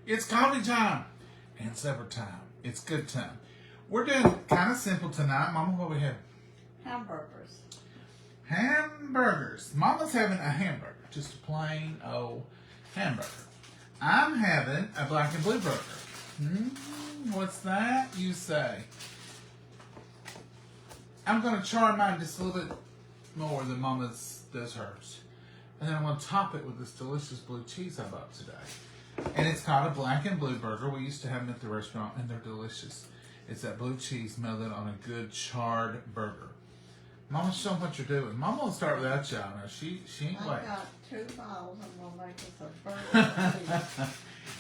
It's coffee time and supper time. It's good time. We're doing kind of simple tonight. Mama, what we have? Hamburgers. Hamburgers. Mama's having a hamburger. Just a plain old hamburger. I'm having a black and blue burger. What's that, you say? I'm going to char mine just a little bit more than Mama's does hers. And then I'm going to top it with this delicious blue cheese I bought today. And it's called a black and blue burger. We used to have them at the restaurant, and they're delicious. It's that blue cheese melted on a good charred burger. Mama, show them what you're doing. Mama will start without y'all. Now, she ain't I've waiting. got 2 bowls. I'm going to make us a burger.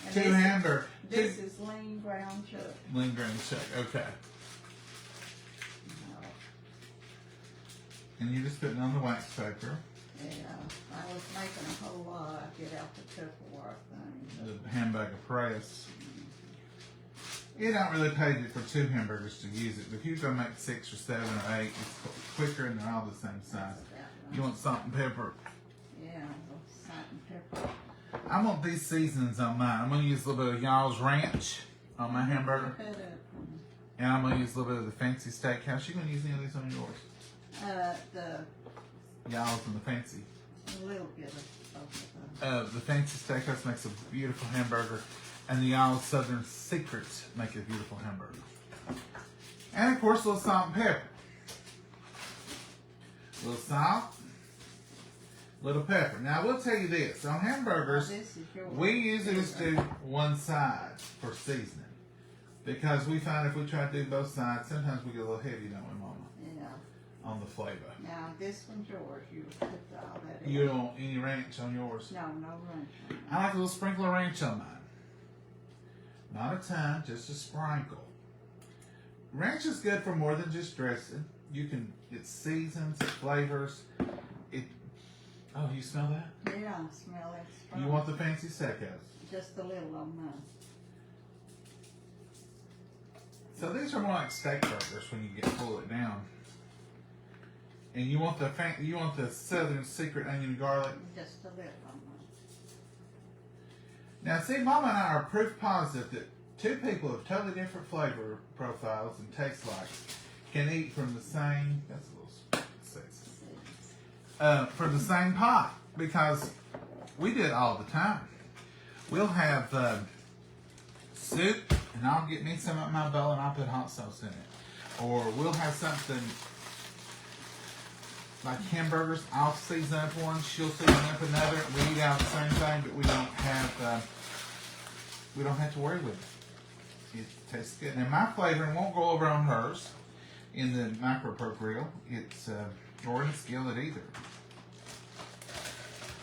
And Two hamburgers. This is lean ground chuck. Lean green check. Okay. And you're just putting on the wax paper. Yeah, I was making a whole lot. I get out the Tupperware thing. The hamburger press. It don't really pay you for 2 hamburgers to use it, but if you're going to make 6 or 7 or 8, it's quicker and they're all the same size. You want salt and pepper? Yeah, salt and pepper. I want these seasonings on mine. I'm going to use a little bit of Y'all's Ranch on my hamburger. Put it, And I'm going to use a little bit of the Fancy Steakhouse. You going to use any of these on yours? Y'all's and the Fancy. A little bit of both of them. The Fancy Steakhouse makes a beautiful hamburger. And the Y'all's Southern Secrets make a beautiful hamburger. And of course, a little salt and pepper. A little salt. Little pepper. Now, I will tell you this. On hamburgers, This is yours. we usually just do one side for seasoning. Because we find if we try to do both sides, sometimes we get a little heavy, don't we, Mama? Yeah. On the flavor. Now, this one's yours. You put all that in. You don't want any ranch on yours? No ranch. I like a little sprinkle of ranch on mine. Not a ton, just a sprinkle. Ranch is good for more than just dressing. It seasons, it flavors. Oh, you smell that? Yeah, I smell it. You want the Fancy Steakhouse. Just a little on mine. So these are more like steak burgers when you pull it down. And you want the Southern Secret onion and garlic. Just a little on mine. Now, see, Mama and I are proof positive that 2 people of totally different flavor profiles and taste likes can eat from the same. That's a little sexy. From the same pot, because we do it all the time. We'll have soup, and I'll get me some of my bowl, and I'll put hot sauce in it. Or we'll have something like hamburgers. I'll season up one, she'll season up another. We eat out the same thing, but we don't have to worry with it. It tastes good. Now my flavoring won't go over on hers in the Micro Pro Grill. It's or in the skillet either.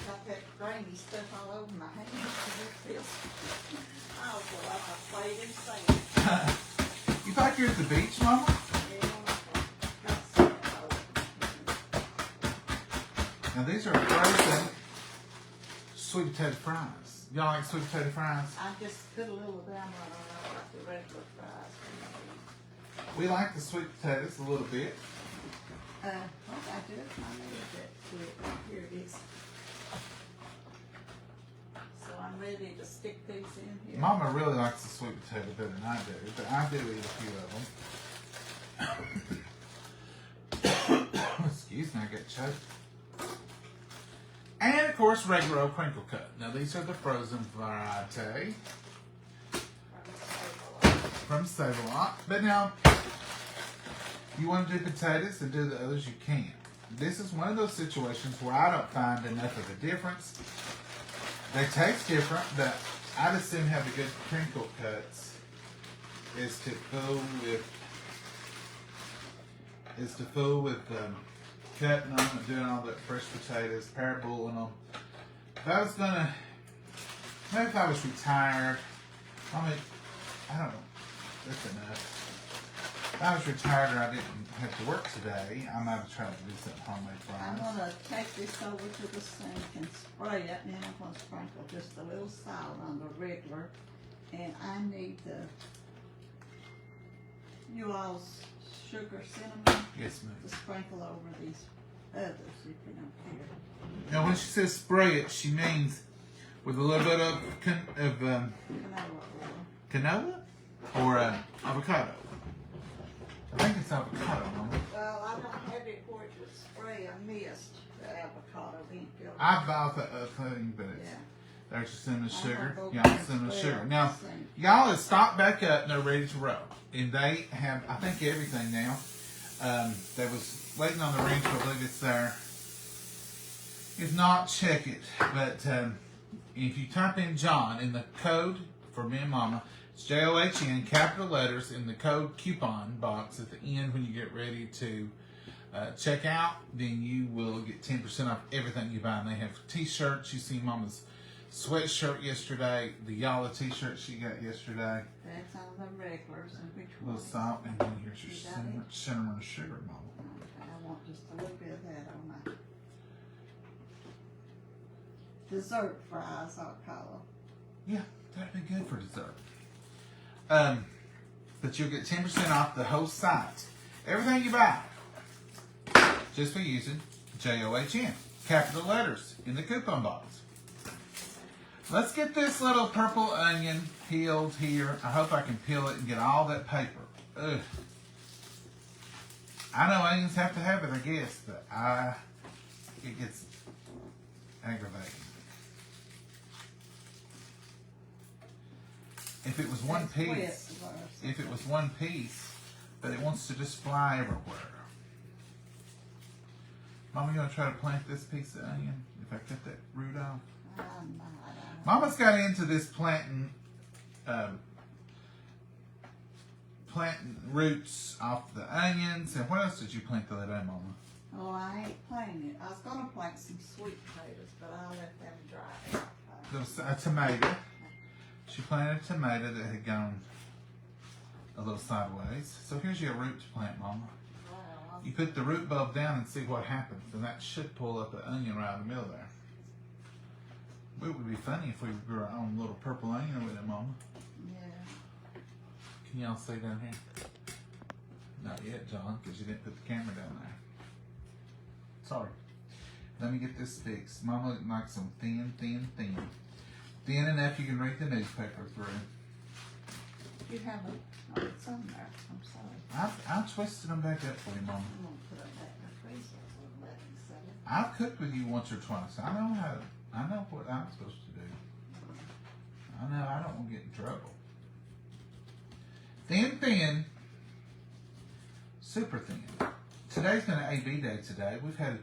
Got that grainy stuff all over my hands. It feels. I feel like I played in sand. You thought you were at the beach, Mama? Now these are frozen sweet potato fries. Y'all like sweet potato fries? I just put a little of them on like the regular fries. We like the sweet potatoes a little bit. What I do, I made that quick. Here it is. So I'm ready to stick these in here. Mama really likes the sweet potato better than I do, but I do eat a few of them. Excuse me, I got choked. And of course, regular old crinkle cut. Now these are the frozen variety from Save-A-Lot. But now, you want to do potatoes and do the others, you can. This is one of those situations where I don't find enough of a difference. They taste different, but I just assume have the good crinkle cuts is to fool with cutting them and doing all that fresh potatoes, paraboling them. If I was gonna, maybe if I was retired, I don't know, that's enough. If I was retired or I didn't have to work today, I might have tried to do some homemade I'm fries. going to take this over to the sink and spray it, and then I'm going to sprinkle just a little salt on the regular. And I need you all's sugar, cinnamon, Yes, ma'am. to sprinkle over these others if you don't care. Now, when she says spray it, she means with a little bit of Canola oil. canola or avocado. I think it's avocado, Mama. Well, I don't have it where it would spray a mist, the avocado being filled. I bought the thing, but it's Yeah. there's your cinnamon sugar. both Y'all kinds cinnamon of sugar. oil. Now, Same. y'all have stocked back up and they're ready to roll. And they have, I think, everything now. They was waiting on the wrench, I believe it's there. If not, check it. But if you type in John in the code for me and Mama, it's JOHN, capital letters in the code coupon box at the end when you get ready to check out, then you will get 10% off everything you buy. And they have t-shirts. You see Mama's sweatshirt yesterday, the Yala t-shirt she got yesterday. That's on the regulars and which A little one? salt, and then here's your You got cinnamon sugar, Mama. Okay, I want just a little bit of that on my dessert fries, I'll call them. Yeah, that'd be good for dessert. But you'll get 10% off the whole site. Everything you buy, just for using JOHN, capital letters in the coupon box. Let's get this little purple onion peeled here. I hope I can peel it and get all that paper. Ugh. I know onions have to have it, I guess, but it gets aggravating. If it was one That's wet, piece, is what I said. if it was one piece, but it wants to just fly everywhere. Mama, you gonna try to plant this piece of onion? If I cut that root off? I'm not, Mama's got into this planting roots off the onions. And what else did you plant the other day, Mama? Oh, I ain't planting it. I was gonna plant some sweet potatoes, but I'll let them dry. There was a tomato. She planted a tomato that had gone a little sideways. So here's your root to plant, Mama. Well, You put the root bulb down and see what happens, and that should pull up an onion right in the middle there. It would be funny if we grew our own little purple onion with it, Mama. yeah. Can y'all see down here? Not yet, John, because you didn't put the camera down there. Sorry. Let me get this fixed. Mama would like some thin. Thin enough you can read the newspaper through. You haven't, oh, it's on there. I'm sorry. I've twisted them back up for you, Mama. I'm gonna put it back in the freezer for 11 seconds. I've cooked with you once or twice. I know what I'm supposed to do. I know I don't want to get in trouble. Thin. Super thin. Today's been an AB day today. We've had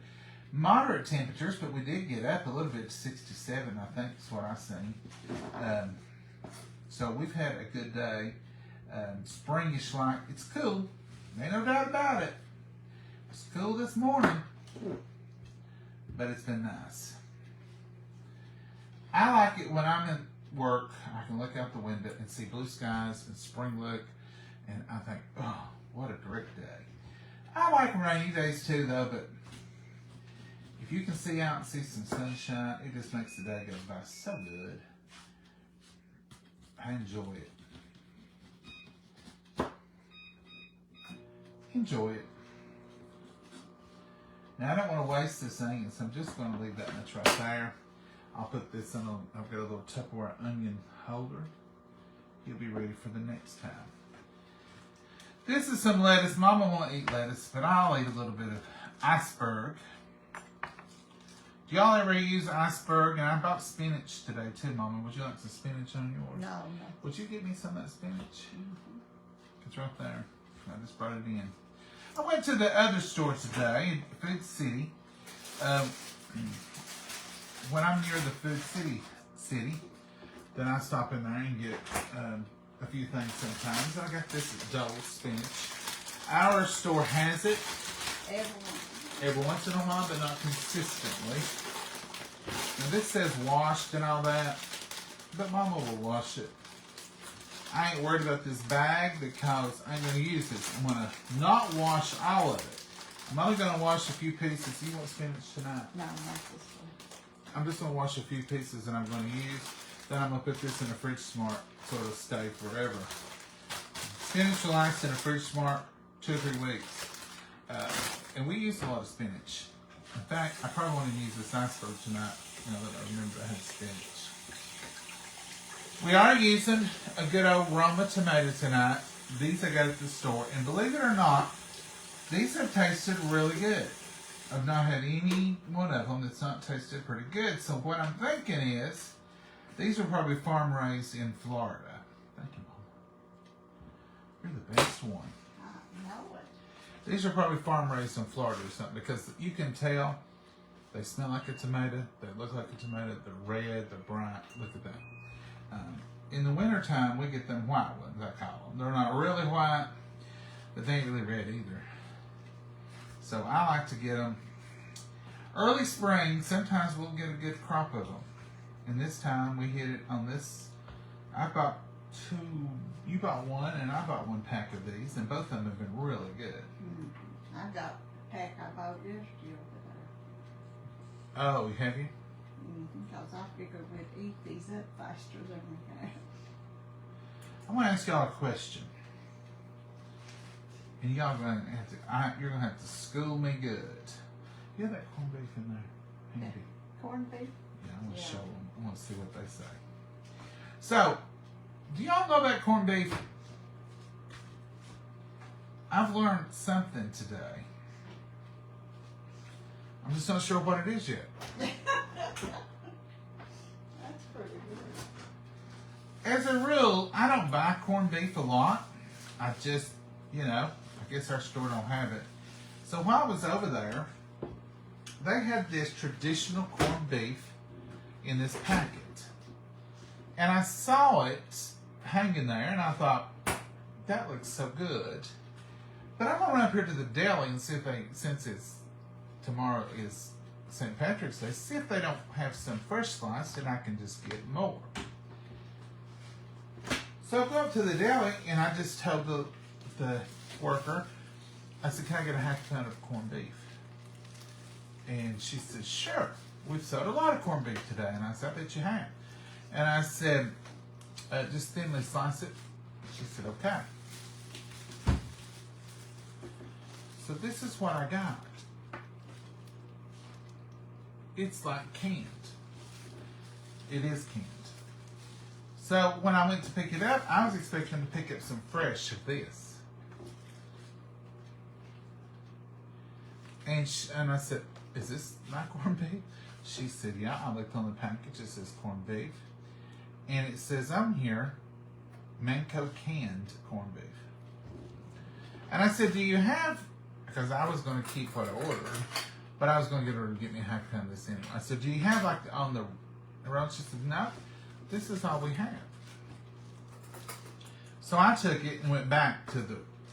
moderate temperatures, but we did get up a little bit to 67, I think is what I seen. So we've had a good day. Springish like, it's cool. Ain't no doubt about it. It's cool this morning, but it's been nice. I like it when I'm in work, I can look out the window and see blue skies and spring look, and I think, oh, what a great day. I like rainy days too, though, but if you can see out and see some sunshine, it just makes the day go by so good. I enjoy it. Enjoy it. Now, I don't want to waste this onion, so I'm just going to leave that much right there. I'll put this in I've got a little Tupperware onion holder. You'll be ready for the next time. This is some lettuce. Mama won't eat lettuce, but I'll eat a little bit of iceberg. Do y'all ever use iceberg? And I bought spinach today too, Mama. Would you like some spinach on yours? No. Would you give me some of that spinach? It's right there. I just brought it in. I went to the other store today, Food City. When I'm near the Food City, then I stop in there and get a few things sometimes. I got this Dole spinach. Our store has it every once in a while, but not consistently. Now this says washed and all that, but Mama will wash it. I ain't worried about this bag because I'm going to use this. I'm going to not wash all of it. I'm only going to wash a few pieces. You want spinach tonight? No, not this one. I'm just going to wash a few pieces that I'm going to use. Then I'm going to put this in a Fridge Smart so it'll stay forever. Spinach will last in a Fridge Smart 2 or 3 weeks. And we use a lot of spinach. In fact, I probably want to use this iceberg tonight now that I remember I had spinach. We are using a good old Roma tomato tonight. These I got at the store, and believe it or not, these have tasted really good. I've not had any one of them that's not tasted pretty good. So what I'm thinking is, these are probably farm raised in Florida. Thank you, Mom. You're the best one. I know it. These are probably farm raised in Florida or something, because you can tell they smell like a tomato, they look like a tomato, they're red, they're bright. Look at that. In the wintertime, we get them white ones, I call them. They're not really white, but they ain't really red either. So I like to get them early spring. Sometimes we'll get a good crop of them. And this time we hit it on this. I bought two, you bought one, and I bought one pack of these, and both of them have been really good. Mm-hmm. I got a pack I bought yesterday over there. Oh, have you? Because I figured we'd eat these up faster than we can. I want to ask y'all a question. And y'all gonna have to, you're gonna have to school me good. You have that corned beef in there? Handy. Corned beef? Yeah, I'm gonna Yeah. show them. I want to see what they say. So, do y'all know about corned beef? I've learned something today. I'm just not sure what it is yet. That's pretty good. As a rule, I don't buy corned beef a lot. I just, I guess our store don't have it. So while I was over there, they had this traditional corned beef in this packet. And I saw it hanging there, and I thought, that looks so good. But I'm going to run up here to the deli and see if they, since tomorrow is St. Patrick's Day, see if they don't have some fresh sliced, and I can just get more. So I go up to the deli, and I just told the worker, I said, can I get a half pound of corned beef? And she said, sure. We've sold a lot of corned beef today. And I said, I bet you have. And I said, just thinly slice it. She said, okay. So this is what I got. It's like canned. It is canned. So when I went to pick it up, I was expecting to pick up some fresh of this. And I said, is this not corned beef? She said, yeah. I looked on the package. It says corned beef. And it says on here, Manco canned corned beef. And I said, do you have, because I was going to keep what I ordered, but I was going to get her to get me a half pound of this anyway. I said, do you have like on the road? She said, no, this is all we have. So I took it and went back to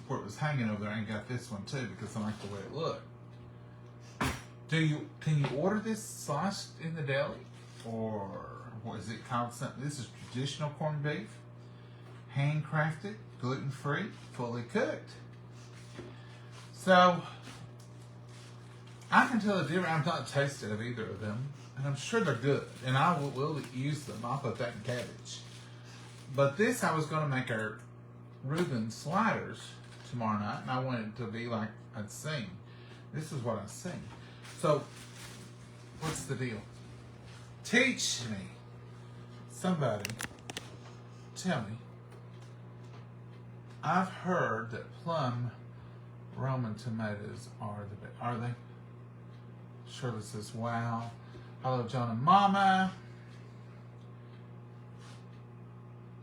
where it was hanging over there and got this one too, because I like the way it looked. Can you order this sliced in the deli? Or what is it called? Something? This is traditional corned beef, handcrafted, gluten-free, fully cooked. So I can tell the difference. I've not tasted of either of them, and I'm sure they're good. And I will use them. I'll put that in cabbage. But this, I was going to make our Reuben sliders tomorrow night, and I wanted it to be like I'd sing. This is what I sing. So, what's the deal? Teach me. Somebody, tell me. I've heard that plum Roman tomatoes are the best. Are they? Shirley says, wow. Hello, John and Mama.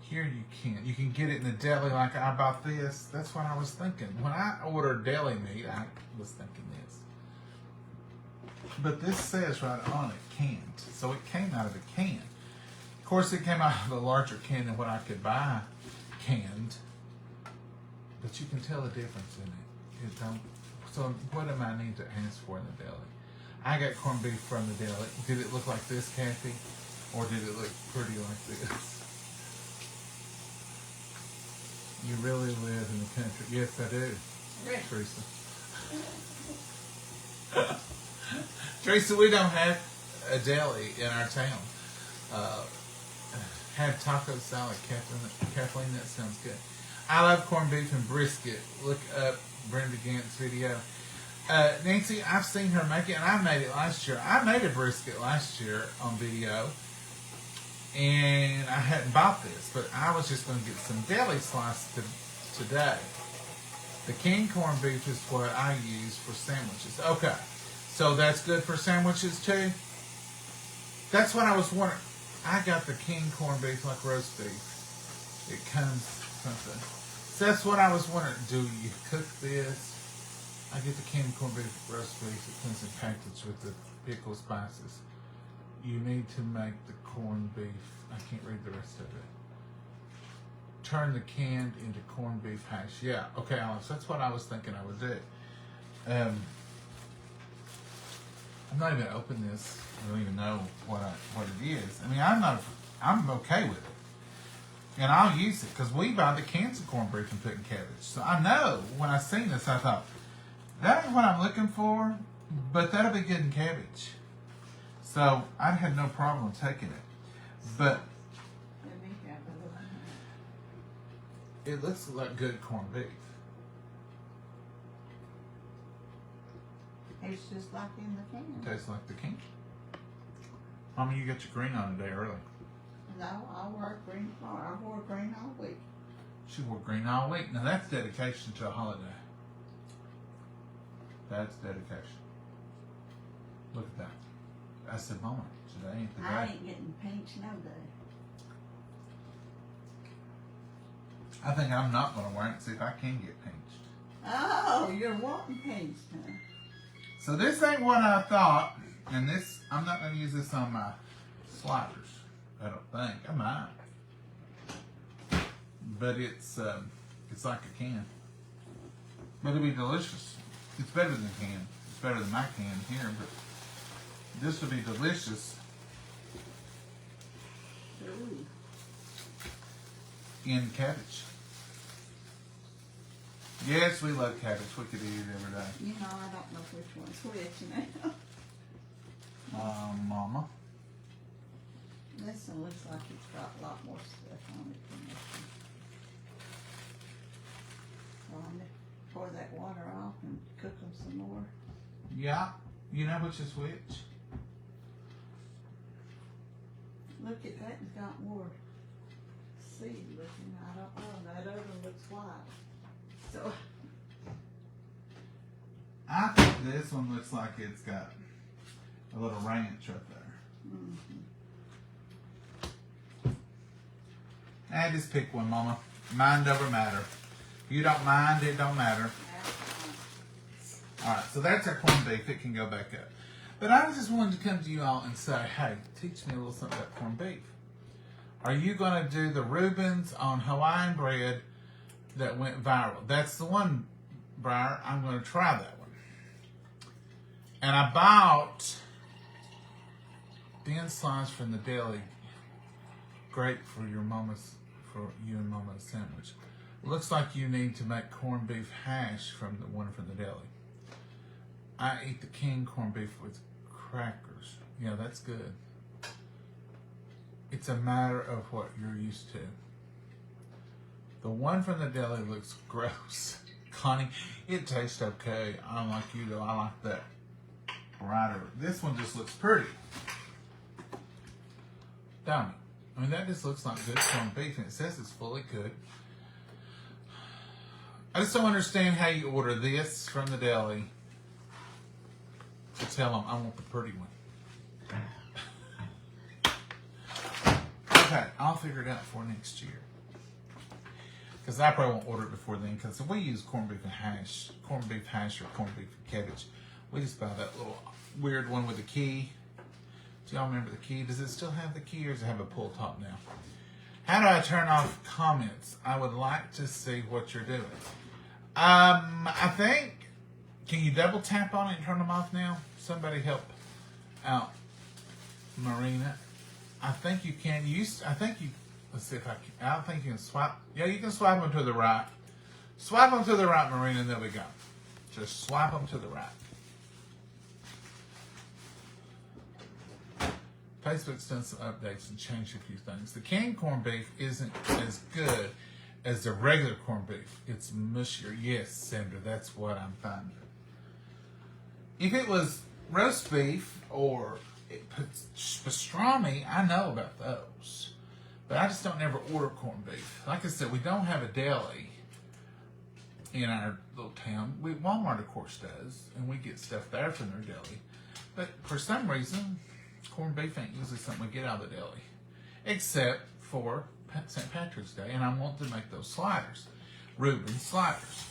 Here you can get it in the deli like I bought this. That's what I was thinking. When I ordered deli meat, I was thinking this. But this says right on it, canned. So it came out of a can. Of course, it came out of a larger can than what I could buy canned. But you can tell the difference in it. So what am I need to ask for in the deli? I got corned beef from the deli. Did it look like this, Kathy? Or did it look pretty like this? You really live in the country. Yes, I do. Teresa. Teresa, we don't have a deli in our town. Have taco salad, Kathleen, that sounds good. I love corned beef and brisket. Look up Brenda Gant's video. Nancy, I've seen her make it, and I made it last year. I made a brisket last year on video. And I hadn't bought this, but I was just going to get some deli slice today. The canned corned beef is what I use for sandwiches. Okay, so that's good for sandwiches too? That's what I was wondering. I got the canned corned beef like roast beef. It comes something. So that's what I was wondering. Do you cook this? I get the canned corned beef roast beef. It comes in package with the pickle spices. You need to make the corned beef. I can't read the rest of it. Turn the canned into corned beef hash. Yeah, okay, Alex. That's what I was thinking I would do. I'm not even gonna open this. I don't even know what it is. I mean, I'm okay with it, and I'll use it because we buy the cans of corned beef and put in cabbage. So I know when I seen this, I thought that ain't what I'm looking for, but that'll be good in cabbage. So I had no problem taking it, but Let me have a look. it looks like good corned beef. It's just like in the It can. tastes like the can. Mama, you got your green on today early. No, I wear green tomorrow. I wore green all week. She wore green all week. Now that's dedication to a holiday. That's dedication. Look at that. I said, Mama, today ain't the I day. ain't getting pinched no day. I think I'm not going to wear it and see if I can get pinched. Oh, you're wanting pinched, huh? So this ain't what I thought. And this, I'm not going to use this on my sliders. I don't think. I might. But it's like a can. But it'll be delicious. It's better than can. It's better than my can here, but this will be delicious Ooh. in cabbage. Yes, we love cabbage. We could eat it every day. You know, I don't know which one's which now. Mama. This one looks like it's got a lot more stuff on it than this one. So I'm gonna pour that water off and cook them some more. Yeah. You know which is which? Look at that, it's got more seed looking. I don't know, that other one looks white. So, I think this one looks like it's got a little ranch right there. I just pick one, Mama. Mind over matter. If you don't mind, it don't matter. Alright, so that's our corned beef. It can go back up. But I just wanted to come to you all and say, hey, teach me a little something about corned beef. Are you going to do the Reubens on Hawaiian bread that went viral? That's the one, Briar. I'm going to try that one. And I bought thin slice from the deli. Great for you and Mama's sandwich. Looks like you need to make corned beef hash from the one from the deli. I eat the canned corned beef with crackers. Yeah, that's good. It's a matter of what you're used to. The one from the deli looks gross. Connie, it tastes okay. I don't like you though. I like that brighter. This one just looks pretty. Dummy. I mean, that just looks like good corned beef, and it says it's fully cooked. I just don't understand how you order this from the deli to tell them I want the pretty one. Okay, I'll figure it out for next year. Because I probably won't order it before then, because if we use corned beef hash or corned beef and cabbage, we just buy that little weird one with the key. Do y'all remember the key? Does it still have the key, or does it have a pull top now? How do I turn off comments? I would like to see what you're doing. I think, can you double tap on it and turn them off now? Somebody help out Marina. I think you can. Let's see if I can. I don't think you can swipe. Yeah, you can swipe them to the right. Swipe them to the right, Marina, and there we go. Just swipe them to the right. Facebook's done some updates and changed a few things. The canned corned beef isn't as good as the regular corned beef. It's mushier. Yes, Sandra, that's what I'm finding. If it was roast beef or pastrami, I know about those. But I just don't never order corned beef. Like I said, we don't have a deli in our little town. Walmart, of course, does, and we get stuff there from their deli. But for some reason, corned beef ain't usually something we get out of the deli, except for St. Patrick's Day, and I want to make those sliders, Reuben sliders.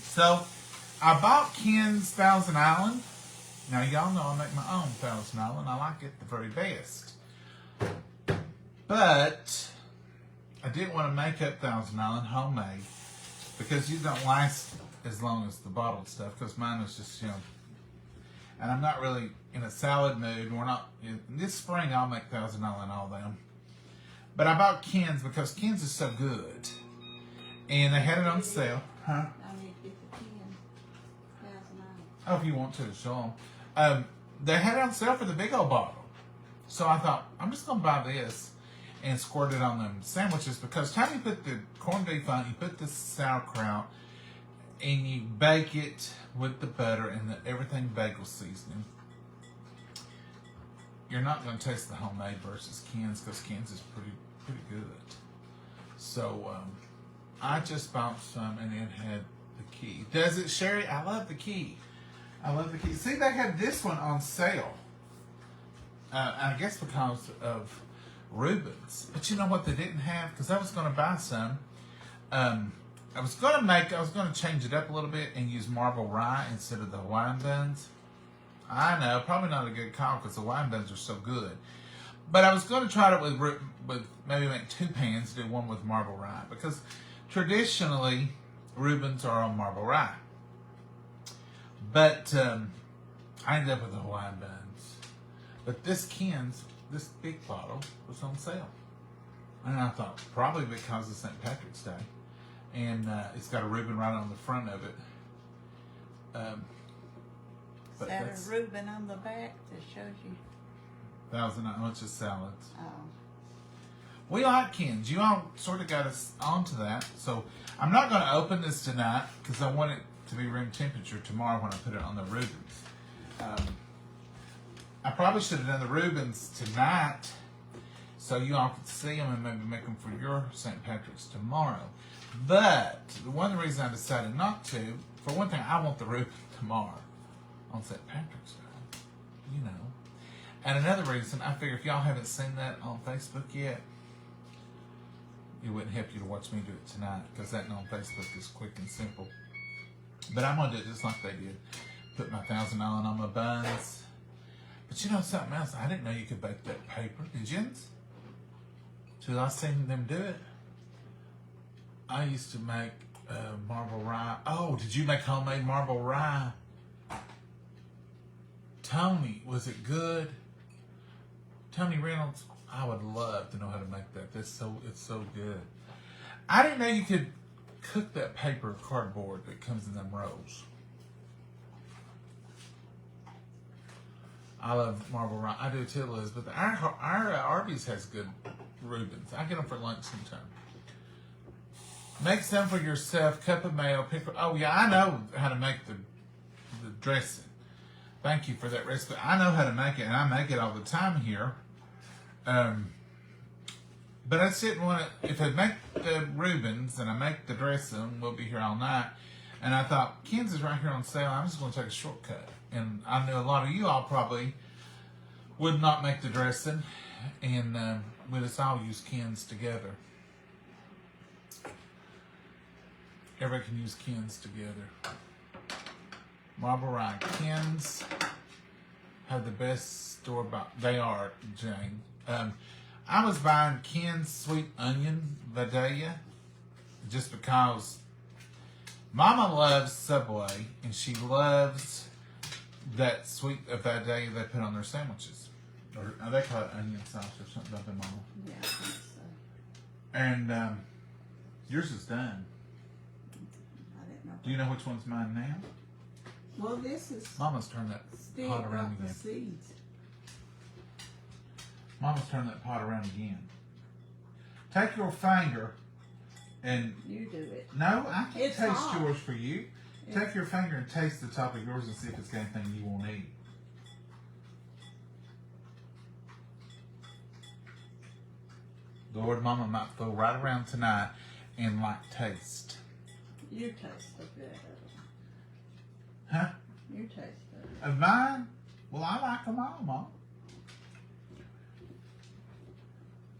So I bought Ken's Thousand Island. Now y'all know I make my own Thousand Island. I like it the very best. But I didn't want to make up Thousand Island homemade because you don't last as long as the bottled stuff, because mine was just, and I'm not really in a salad mood. We're not, this spring I'll make Thousand Island all them. But I bought Ken's because Ken's is so good. And they had it on sale. Huh? I need to get the 10,000 Oh, if you want to, show them. They had it on sale for the big old bottle. So I thought, I'm just going to buy this and squirt it on them sandwiches, because time you put the corned beef on, you put the sauerkraut, and you bake it with the butter and everything bagel seasoning. You're not going to taste the homemade versus Ken's, because Ken's is pretty good. So I just bought some, and it had the key. Does it, Sherry? I love the key. I love the key. See, they had this one on sale. I guess because of Reuben's. But you know what they didn't have? Because I was going to buy some. I was going to change it up a little bit and use marble rye instead of the Hawaiian buns. I know, probably not a good call because the Hawaiian buns are so good. But I was going to try it with maybe make 2 pans, do one with marble rye. Because traditionally, Reuben's are on marble rye. But I ended up with the Hawaiian buns. But this Ken's, this big bottle, was on sale. And I thought, probably because of St. Patrick's Day. And it's got a Reuben right on the front of it. Is that a Reuben on the back that shows you? 1,000 much of salads. Oh. We like Ken's. You all sort of got us onto that. So I'm not going to open this tonight because I want it to be room temperature tomorrow when I put it on the Reubens. I probably should have done the Reubens tonight so you all could see them and maybe make them for your St. Patrick's tomorrow. But one reason I decided not to, for one thing, I want the Reuben tomorrow on St. Patrick's Day, And another reason, I figure if y'all haven't seen that on Facebook yet, it wouldn't help you to watch me do it tonight, because that on Facebook is quick and simple. But I'm going to do it just like they did. Put my 1,000 Island on my buns. But you know something else? I didn't know you could bake that paper. Did you? Till I seen them do it. I used to make marble rye. Oh, did you make homemade marble rye? Tony, was it good? Tony Reynolds, I would love to know how to make that. It's so good. I didn't know you could cook that paper cardboard that comes in them rolls. I love marble rye. I do too, Elizabeth. Our Arby's has good Reubens. I get them for lunch sometime. Make some for yourself. Cup of mayo. Pickle. Oh yeah, I know how to make the dressing. Thank you for that recipe. I know how to make it, and I make it all the time here. But I just didn't want to. If I make the Reubens and I make the dressing, we'll be here all night. And I thought, Ken's is right here on sale. I'm just going to take a shortcut. And I know a lot of you all probably would not make the dressing, and we'll just all use Ken's together. Everybody can use Ken's together. Marble rye. Ken's have the best store-bought. They are, Jane. I was buying Ken's sweet onion Vidalia just because Mama loves Subway, and she loves that sweet Vidalia they put on their sandwiches. Or they call it onion sauce or something, don't they, Mama? Yeah, I think so. And yours is done. I didn't know. Do you know which one's mine now? Well, this is Mama's turned that still pot around got the again. seeds. Mama's turned that pot around again. Take your finger and... You do it. No, I can It's taste hot. yours for you. Take your finger and taste the top of yours and see if it's got anything you won't eat. Lord, Mama might fool right around tonight and like taste. You taste the good of it. Huh? You taste it. Of mine? Well, I like them all, Mom.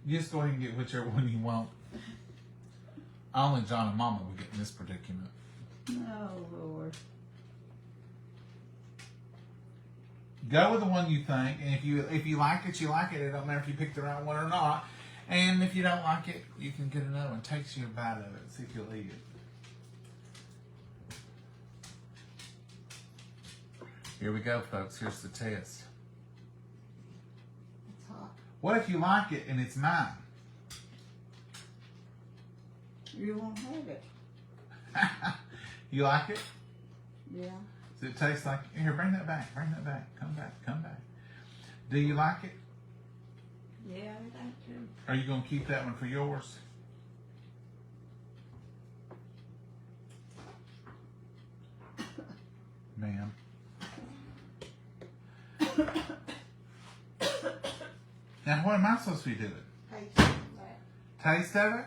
You just go ahead and get whichever one you want. Only John and Mama will get in this predicament. No, Lord. Go with the one you think, and if you like it, you like it. It don't matter if you pick the right one or not. And if you don't like it, you can get another one. Takes you a bite of it. See if you'll eat it. Here we go, folks. Here's the test. It's hot. What if you like it and it's mine? You won't have it. You like it? Yeah. Does it taste like... Here, bring that back. Bring that back. Come back. Come back. Do you like it? Yeah, I think too. Are you going to keep that one for yours? Ma'am. Now, what am I supposed to be doing? Taste that. Taste of it?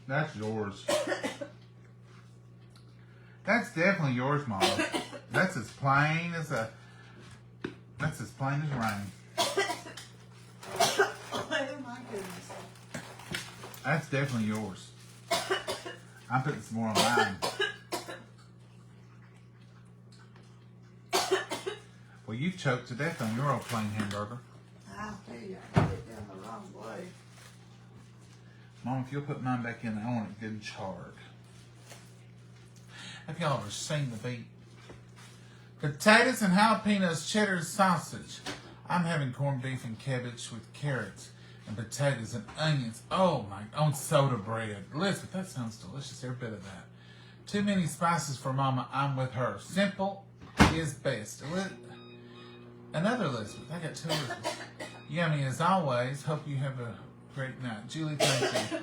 That's yours. That's definitely yours, Mama. That's as plain as a... That's as plain as rain. Oh my goodness. That's definitely yours. I'm putting some more on mine. Well, you've choked to death on your old plain hamburger. I'll tell you, I put it down the wrong way. Mom, if you'll put mine back in, I want it good and charred. Have y'all ever seen the beat? Potatoes and jalapenos cheddar sausage. I'm having corned beef and cabbage with carrots and potatoes and onions. Oh my, on soda bread. Elizabeth, that sounds delicious, every bit of that. Too many spices for Mama, I'm with her. Simple is best. Another Elizabeth, I got two Elizabeths. Yummy as always, hope you have a great night. Julie, thank you.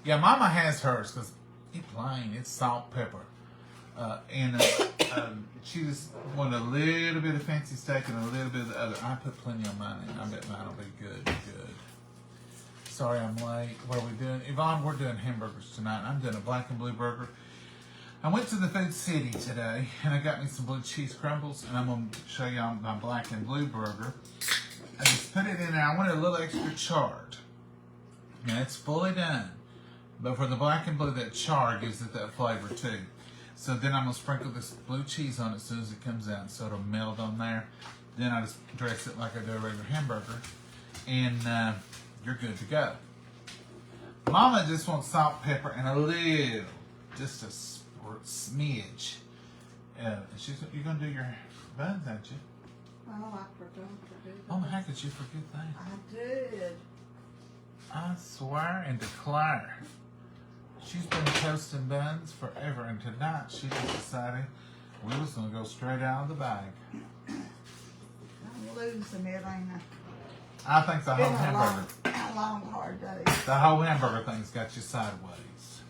Yeah, Mama has hers, because it's plain, it's salt, pepper. She just wanted a little bit of fancy steak and a little bit of the other. I put plenty on mine, and I bet mine will be good. Sorry I'm late. What are we doing? Yvonne, we're doing hamburgers tonight. I'm doing a black and blue burger. I went to the Food City today, and I got me some blue cheese crumbles, and I'm going to show y'all my black and blue burger. I just put it in there. I want it a little extra charred. Now, it's fully done. But for the black and blue, that char gives it that flavor, too. So then I'm going to sprinkle this blue cheese on it as soon as it comes out, so it'll melt on there. Then I just dress it like I do a regular hamburger, and you're good to go. Mama just wants salt, pepper, and a little, just a smidge. You're going to do your buns, aren't you? Oh, I forgot to do that. Mama, how could you forget that? I did. I swear and declare. She's been toasting buns forever, and tonight she just decided we was going to go straight out of the bag. I'm losing it, ain't I? I think the whole Been a hamburger, long, hard day. the whole hamburger thing's got you sideways.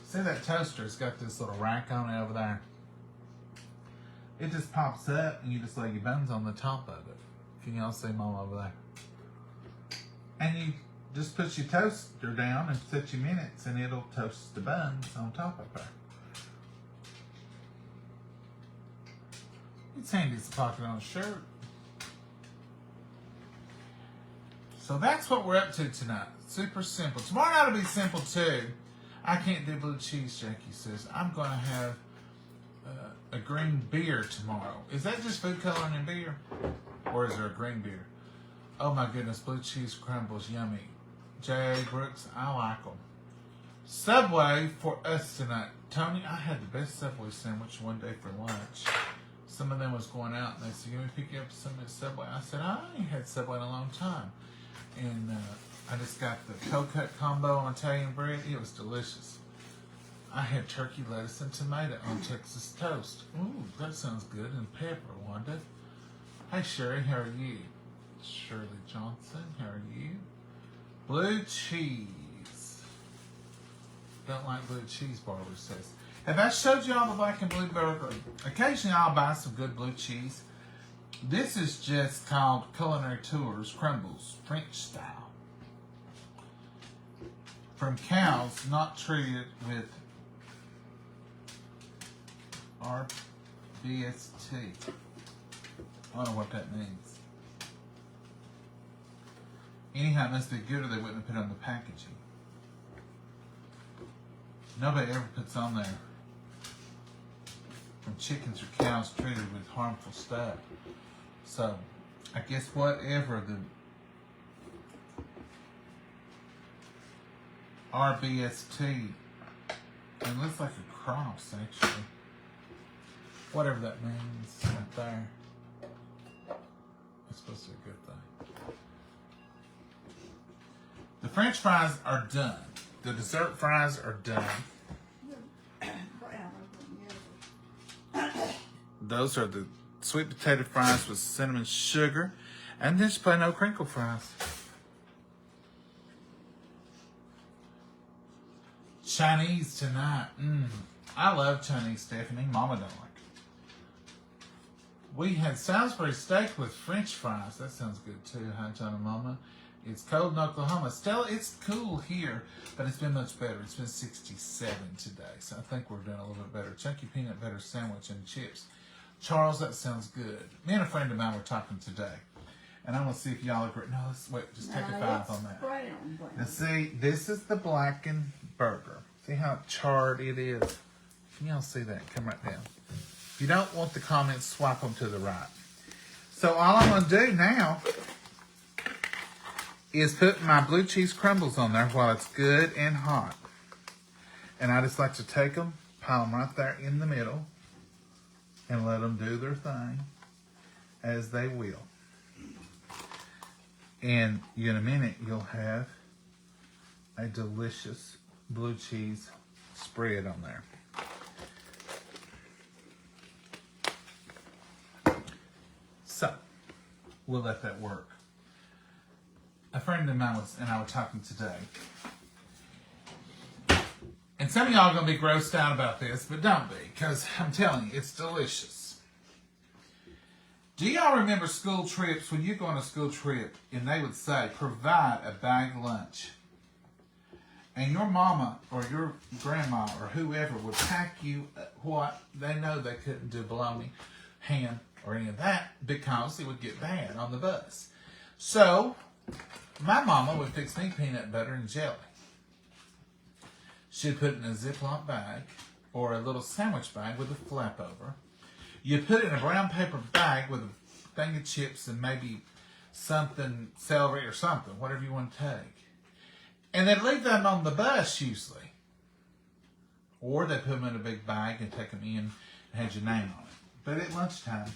See that toaster's got this little rack on it over there? It just pops up and you just lay your buns on the top of it. Can y'all see Mom over there? And you just put your toaster down and set your minutes and it'll toast the buns on top of her. It's handy as a pocket on a shirt. So that's what we're up to tonight. Super simple. Tomorrow night will be simple too. I can't do blue cheese, Jackie says. I'm going to have a green beer tomorrow. Is that just food coloring and beer? Or is there a green beer? Oh my goodness, blue cheese crumbles, yummy. J.A. Brooks, I like them. Subway for us tonight. Tony, I had the best Subway sandwich one day for lunch. Some of them was going out and they said, "Can we pick you up some at Subway?" I said, "I ain't had Subway in a long time." And I just got the cold cut combo on Italian bread. It was delicious. I had turkey, lettuce, and tomato on Texas toast. Ooh, that sounds good. And pepper, Wanda. Hey, Sherry, how are you? Shirley Johnson, how are you? Blue cheese. Don't like blue cheese, Barbara says. Have I showed you all the black and blue burger? Occasionally I'll buy some good blue cheese. This is just called Culinary Tours Crumbles, French style. From cows not treated with RBST. I don't know what that means. Anyhow, it must be good or they wouldn't have put it on the packaging. Nobody ever puts on there from chickens or cows treated with harmful stuff. So, I guess whatever the RBST, it looks like a cross actually. Whatever that means right there. It's supposed to be a good thing. The French fries are done. The dessert fries are done. Those are the sweet potato fries with cinnamon sugar. And there's plain old crinkle fries. Chinese tonight. I love Chinese, Stephanie. Mama don't like it. We had Salisbury steak with French fries. That sounds good too, huh, John and Mama? It's cold in Oklahoma. Stella, it's cool here, but it's been much better. It's been 67 today, so I think we're doing a little bit better. Chunky peanut butter sandwich and chips. Charles, that sounds good. Me and a friend of mine were talking today, and I want to see if y'all agree. No, let's wait. Just take a 5 on that. Brown. Now see, this is the blackened burger. See how charred it is? Can y'all see that? Come right down. If you don't want the comments, swipe them to the right. So all I'm going to do now is put my blue cheese crumbles on there while it's good and hot. And I just like to take them, pile them right there in the middle, and let them do their thing as they will. And in a minute, you'll have a delicious blue cheese spread on there. So, we'll let that work. A friend of mine and I were talking today. And some of y'all are going to be grossed out about this, but don't be, because I'm telling you, it's delicious. Do y'all remember school trips, when you go on a school trip, and they would say, provide a bag lunch? And your mama or your grandma or whoever would pack you what they know they couldn't do bologna, ham, or any of that because it would get bad on the bus. So, my mama would fix me peanut butter and jelly. She'd put it in a Ziploc bag or a little sandwich bag with a flap over. You put it in a brown paper bag with a thing of chips and maybe something, celery or something, whatever you want to take. And they'd leave them on the bus usually. Or they'd put them in a big bag and take them in and had your name on it. But at lunchtime,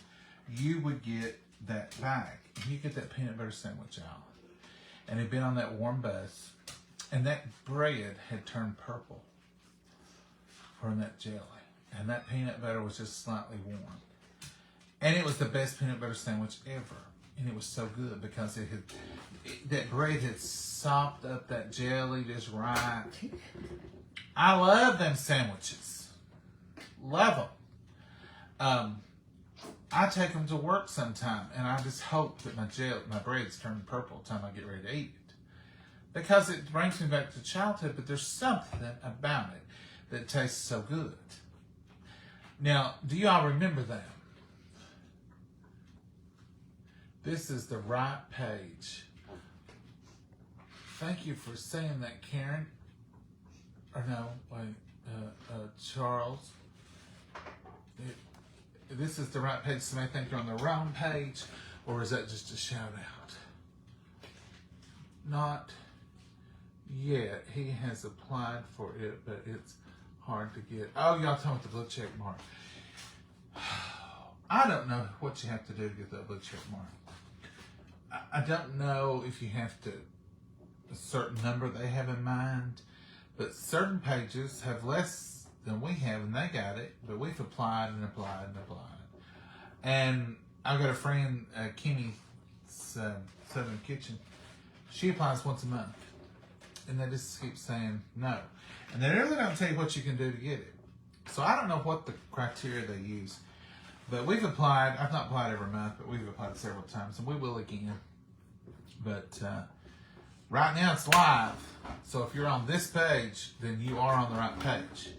you would get that bag. And you get that peanut butter sandwich out. And it'd been on that warm bus. And that bread had turned purple from that jelly. And that peanut butter was just slightly warm. And it was the best peanut butter sandwich ever. And it was so good because that bread had sopped up that jelly just right. I love them sandwiches. Love them. I take them to work sometime, and I just hope that my bread's turned purple the time I get ready to eat it. Because it brings me back to childhood, but there's something about it that tastes so good. Now, do y'all remember that? This is the right page. Thank you for saying that, Karen. Or no, wait, Charles. This is the right page. Somebody think you're on the wrong page, or is that just a shout out? Not yet. He has applied for it, but it's hard to get. Oh, y'all talking about the blue check mark. I don't know what you have to do to get that blue check mark. I don't know if you have to, a certain number they have in mind, but certain pages have less than we have, and they got it, but we've applied and applied and applied. And I've got a friend, Kimmy's Southern Kitchen. She applies once a month, and they just keep saying no. And they really don't tell you what you can do to get it. So I don't know what the criteria they use, but we've applied. I've not applied every month, but we've applied several times, and we will again. But right now it's live. So if you're on this page, then you are on the right page.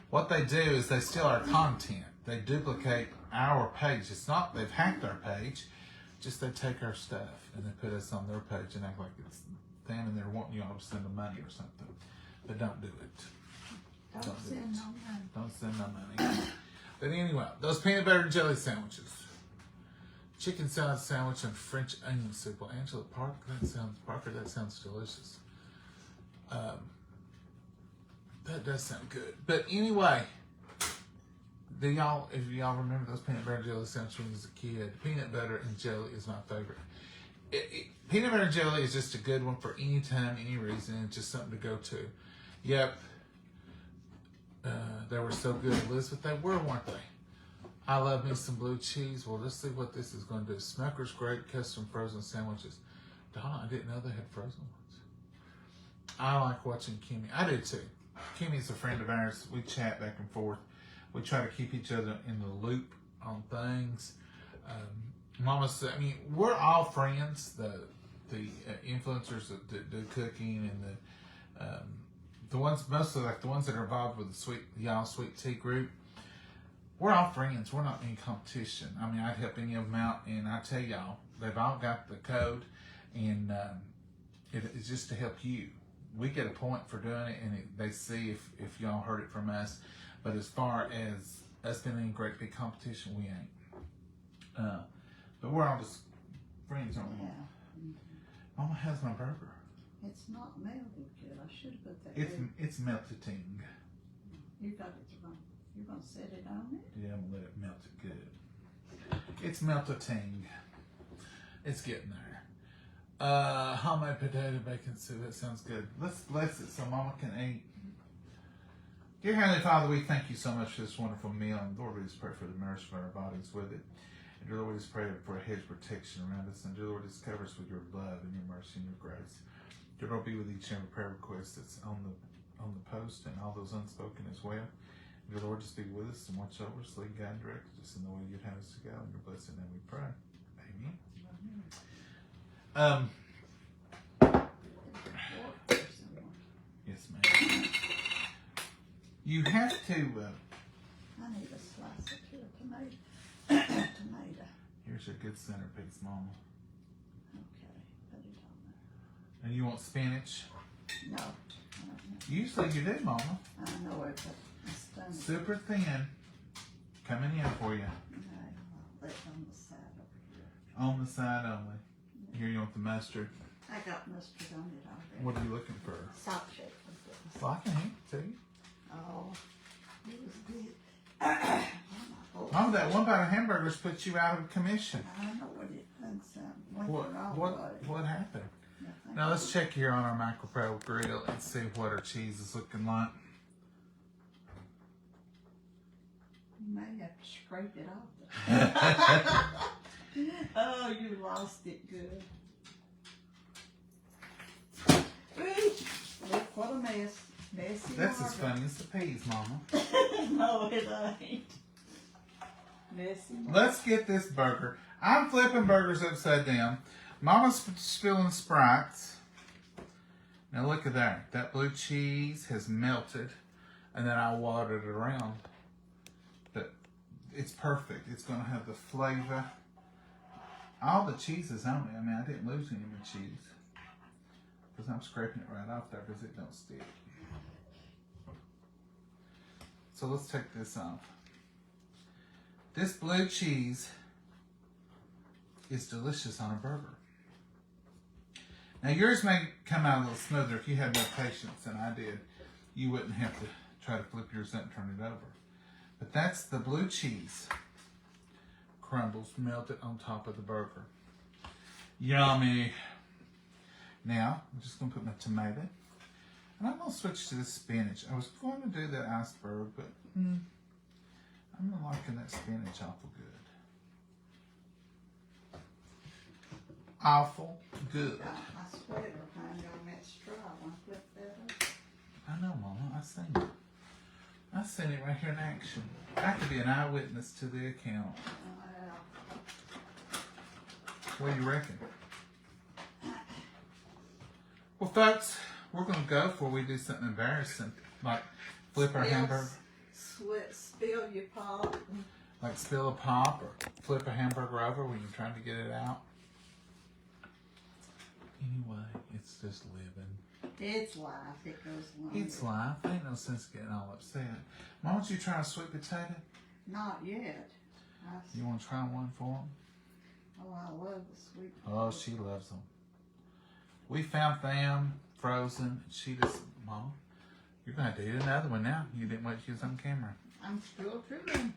What they do is they steal our content. They duplicate our page. It's not they've hacked our page, just they take our stuff and they put us on their page and act like it's them and they're wanting y'all to send them money or something. But don't do it. Don't send no money. Don't send no money. But anyway, those peanut butter and jelly sandwiches. Chicken salad sandwich and French onion soup. Well, Angela Parker, that sounds delicious. That does sound good. But anyway, if y'all remember those peanut butter and jelly sandwiches when I was a kid, peanut butter and jelly is my favorite. Peanut butter and jelly is just a good one for any time, any reason. It's just something to go to. Yep. They were so good, Elizabeth. They were, weren't they? I love me some blue cheese. Well, let's see what this is going to do. Smucker's Great Custom Frozen Sandwiches. Donna, I didn't know they had frozen ones. I like watching Kimmy. I do too. Kimmy's a friend of ours. We chat back and forth. We try to keep each other in the loop on things. Mama said, I mean, we're all friends. The influencers that do cooking and the ones, mostly like the ones that are involved with the Y'all Sweet Tea group. We're all friends. We're not in competition. I mean, I'd help any of them out, and I tell y'all, they've all got the code, and it's just to help you. We get a point for doing it, and they see if y'all heard it from us. But as far as us being in great big competition, we ain't. But we're all just friends, aren't we? Yeah. Mama, how's my burger? It's not melted good. I should have put that. It's melting. You got it wrong. You're gonna set it on it? Yeah, I'm gonna let it melt it good. It's melting. It's getting there. Homemade potato bacon soup. That sounds good. Let's bless it so Mama can eat. Dear Heavenly Father, we thank you so much for this wonderful meal. And Lord, we just pray for the nourishment of our bodies with it. And dear Lord, we just pray for a hedge of protection around us. And dear Lord, just cover us with your love and your mercy and your grace. Dear Lord, be with each and every prayer request that's on the post and all those unspoken as well. Dear Lord, just be with us and watch over us, lead, guide, and direct us in the way you'd have us to go. In your blessed name we pray. Amen. Yes, ma'am. You have to. I need a slice of tomato. Here's your good centerpiece, Mama. Okay, put it on there. And you want spinach? No, I don't know. Usually you do, Mama. I know it, but my stomach. Super thin. Coming in for you. No, I'll let it on the side over here. On the side only. Here you want the mustard. I got mustard on it already. What are you looking for? Salt shaker. So I can eat too. Oh, it was good. Mama, that one bite of hamburgers put you out of commission. I know what it done. What happened? Nothing. Now let's check here on our micro grill and see what our cheese is looking like. You may have to scrape it off. Oh, you lost it good. Look what a mess. Messy That's as Margaret. funny as the peas, Mama. No, it ain't. Messy Margaret. Let's get this burger. I'm flipping burgers upside down. Mama's spilling Sprites. Now look at that. That blue cheese has melted, and then I watered it around. But it's perfect. It's going to have the flavor. All the cheese is on it. I mean, I didn't lose any of my cheese because I'm scraping it right off there because it don't stick. So let's take this off. This blue cheese is delicious on a burger. Now yours may come out a little smoother if you had more patience than I did. You wouldn't have to try to flip yours up and turn it over. But that's the blue cheese crumbles melted on top of the burger. Yummy. Now, I'm just going to put my tomato. And I'm going to switch to the spinach. I was going to do that iceberg, but I'm not liking that spinach awful good. Awful good. Got my sweater hung on that straw when I flipped that up. I know, Mama. I seen it. I seen it right here in action. I could be an eyewitness to the account. What do you reckon? Well, folks, we're going to go before we do something embarrassing, like flip our hamburger. Spill your pop. Like spill a pop or flip a hamburger over when you're trying to get it out. Anyway, it's just living. It's life. It goes on. It's life. Ain't no sense getting all upset. Why don't you try a sweet potato? Not yet. You want to try one for them? Oh, I love the sweet Oh, potato. she loves them. We found them frozen. She just, Mama, you're going to have to eat another one now. You didn't wait to use on camera. I'm still chewing.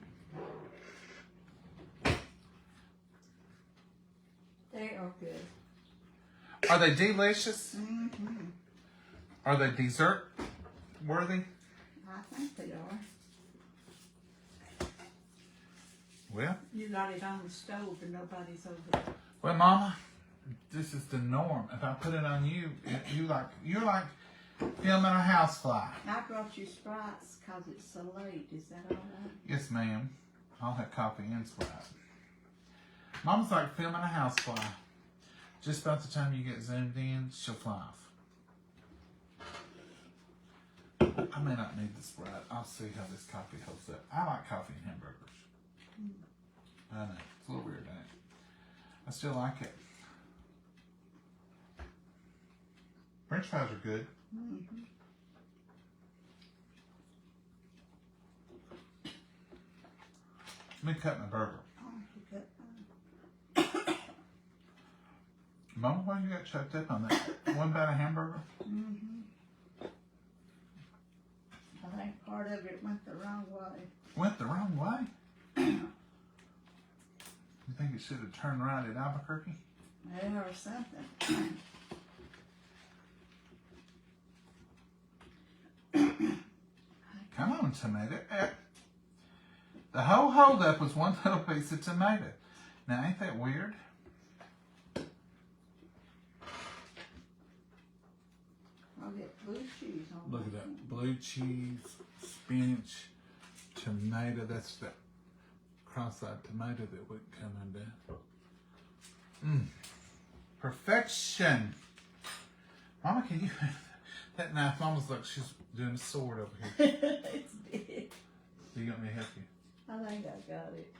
They are good. Are they delicious? Mm-hmm. Are they dessert worthy? I think they are. Well, You got it on the stove and nobody's over there. well, Mama, this is the norm. If I put it on you, you're like filming a housefly. I brought you Sprites because it's so late. Is that all right? Yes, ma'am. I'll have coffee and Sprite. Mama's like filming a housefly. Just about the time you get zoomed in, she'll fly off. I may not need the Sprite. I'll see how this coffee holds up. I like coffee and hamburgers. I know. It's a little weird, ain't it? I still like it. French fries are good. Mm-hmm. Let me cut my burger. Oh, you got Mama, why you got choked up on that? One bite of hamburger? Mm-hmm. I think part of it went the wrong way. Went the wrong way? You think it should have turned right at Albuquerque? Yeah, or something. Come on, tomato. The whole holdup was one little piece of tomato. Now, ain't that weird? I'll get blue cheese on Look at my that. Blue cheese, spinach, tomato. That's the cross-eyed tomato that would come in there. Perfection. Mama, can you... That knife, Mama's like she's doing a sword over here. It's big. Do you want me to help you? I think I got it.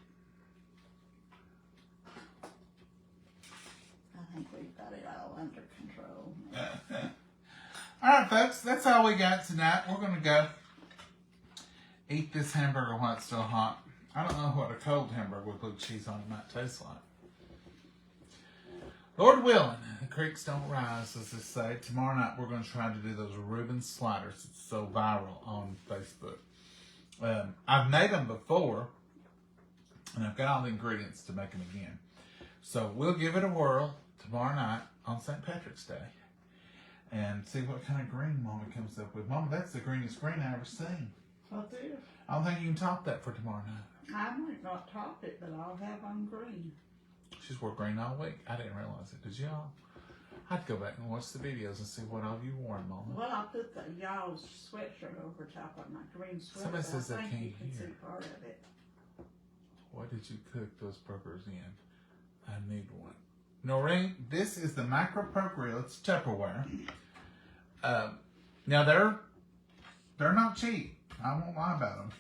I think we've got it all under control. All right, folks, that's all we got tonight. We're going to go eat this hamburger while it's still hot. I don't know what a cold hamburger with blue cheese on it might taste like. Lord willing, the creeks don't rise, as they say. Tomorrow night we're going to try to do those Reuben sliders. It's so viral on Facebook. I've made them before, and I've got all the ingredients to make them again. So we'll give it a whirl tomorrow night on St. Patrick's Day and see what kind of green Mama comes up with. Mama, that's the greenest green I've ever seen. What is? I don't think you can top that for tomorrow night. I might not top it, but I'll have on green. She's wore green all week. I didn't realize it. Did y'all? I'd go back and watch the videos and see what all you wore, Mama. Well, I put the y'all's sweatshirt over top of my green sweater. Somebody says they I think can't you can hear. see part of it. What did you cook those burgers in? I need one. Noreen, this is the Micro Pro Grill. It's Tupperware. Now they're not cheap. I won't lie about them.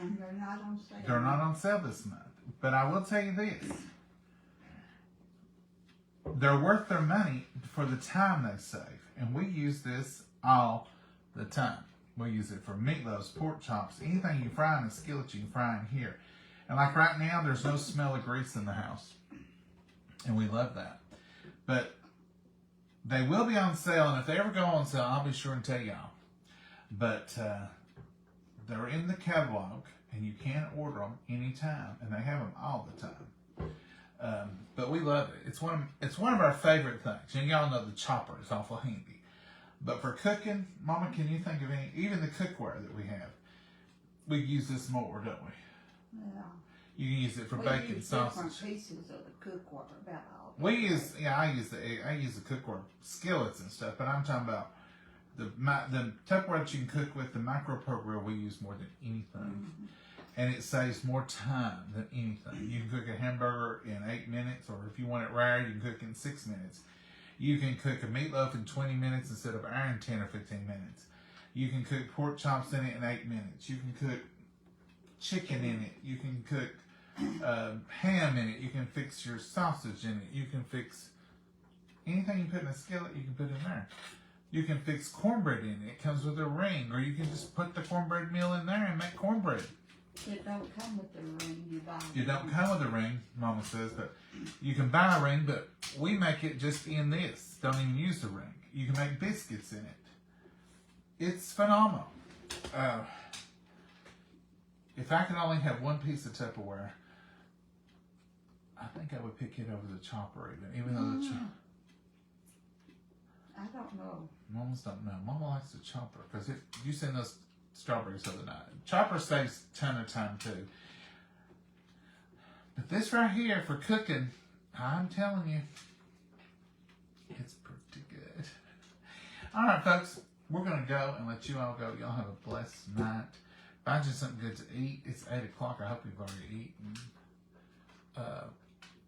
And they're not on sale. They're not on sale this month. But I will tell you this. They're worth their money for the time they save. And we use this all the time. We use it for meatloaves, pork chops, anything you fry in a skillet you can fry in here. And like right now, there's no smell of grease in the house. And we love that. But they will be on sale, and if they ever go on sale, I'll be sure and tell y'all. But they're in the catalog, and you can order them anytime, and they have them all the time. But we love it. It's one of our favorite things. And y'all know the chopper is awful handy. But for cooking, Mama, can you think of any? Even the cookware that we have, we use this more, don't we? Yeah. You can use it for We bacon, use sausage. different pieces of the cookware about all. I use the cookware skillets and stuff, but I'm talking about the Tupperware that you can cook with, the Micro Pro Grill we use more than anything. And it saves more time than anything. You can cook a hamburger in 8 minutes, or if you want it rare, you can cook it in 6 minutes. You can cook a meatloaf in 20 minutes instead of iron 10 or 15 minutes. You can cook pork chops in it in 8 minutes. You can cook chicken in it. You can cook ham in it. You can fix your sausage in it. You can fix anything you put in a skillet, you can put in there. You can fix cornbread in it. It comes with a ring, or you can just put the cornbread meal in there and make cornbread. It don't come with the ring, you buy You don't come with a ring, Mama says, but you can buy a ring, but we make it just in this. Don't even use the ring. You can make biscuits in it. It's phenomenal. If I could only have one piece of Tupperware, I think I would pick it over the chopper even though the chopper. I don't know. Mamas don't know. Mama likes the chopper because you seen those strawberries the other night. Chopper saves a ton of time too. But this right here for cooking, I'm telling you, it's pretty good. All right, folks, we're gonna go and let you all go. Y'all have a blessed night. Find you something good to eat. It's 8 o'clock. I hope you've already eaten.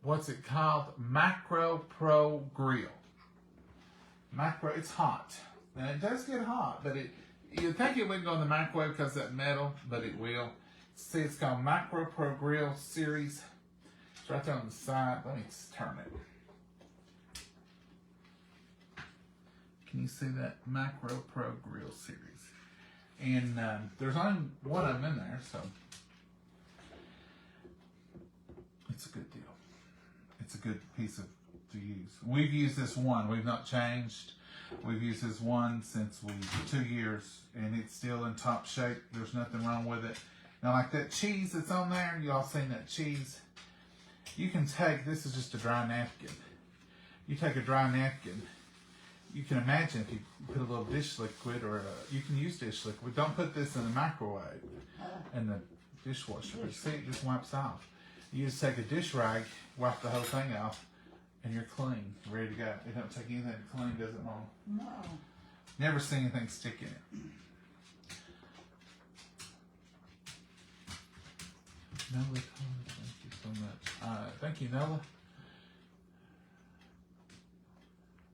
What's it called? Macro Pro Grill. It's hot. And it does get hot, but you'd think it wouldn't go in the microwave because that metal, but it will. See, it's called Macro Pro Grill Series. It's right there on the side. Let me turn it. Can you see that? Macro Pro Grill Series. And there's only one of them in there, so it's a good deal. It's a good piece to use. We've used this one. We've not changed. We've used this one since 2 years, and it's still in top shape. There's nothing wrong with it. Now, like that cheese that's on there, y'all seen that cheese? You can take, this is just a dry napkin. You take a dry napkin. You can imagine if you put a little dish liquid, or you can use dish liquid. Don't put this in the microwave, in the dishwasher. But see, it just wipes off. You just take a dish rag, wipe the whole thing off, and you're clean, ready to go. It don't take anything to clean, does it, Mom? No. Never seen anything stick in it. Nola, thank you so much. Thank you, Nola.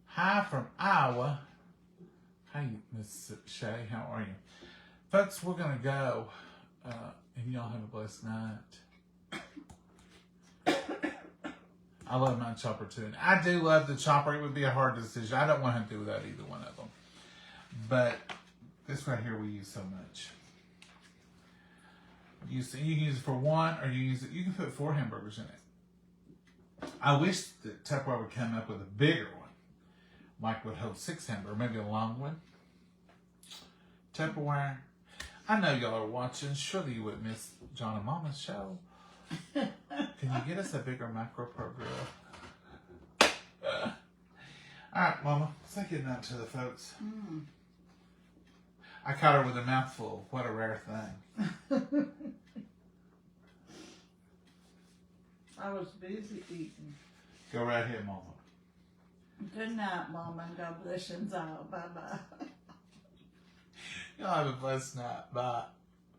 Hi from Iowa. Hey, Miss Shay, how are you? Folks, we're going to go, and y'all have a blessed night. I love my chopper too. And I do love the chopper. It would be a hard decision. I don't want to do without either one of them. But this right here we use so much. You can use it for one, or you can put 4 hamburgers in it. I wish that Tupperware would come up with a bigger one. Like would hold 6 hamburgers, maybe a long one. Tupperware. I know y'all are watching. Surely you would miss John and Mama's show. Can you get us a bigger Macro Pro Grill? Alright, Mama. Say good night to the folks. I caught her with a mouthful. What a rare thing. I was busy eating. Go right ahead, Mama. Good night, Mom, and God bless you all. Bye-bye. Y'all have a blessed night. Bye.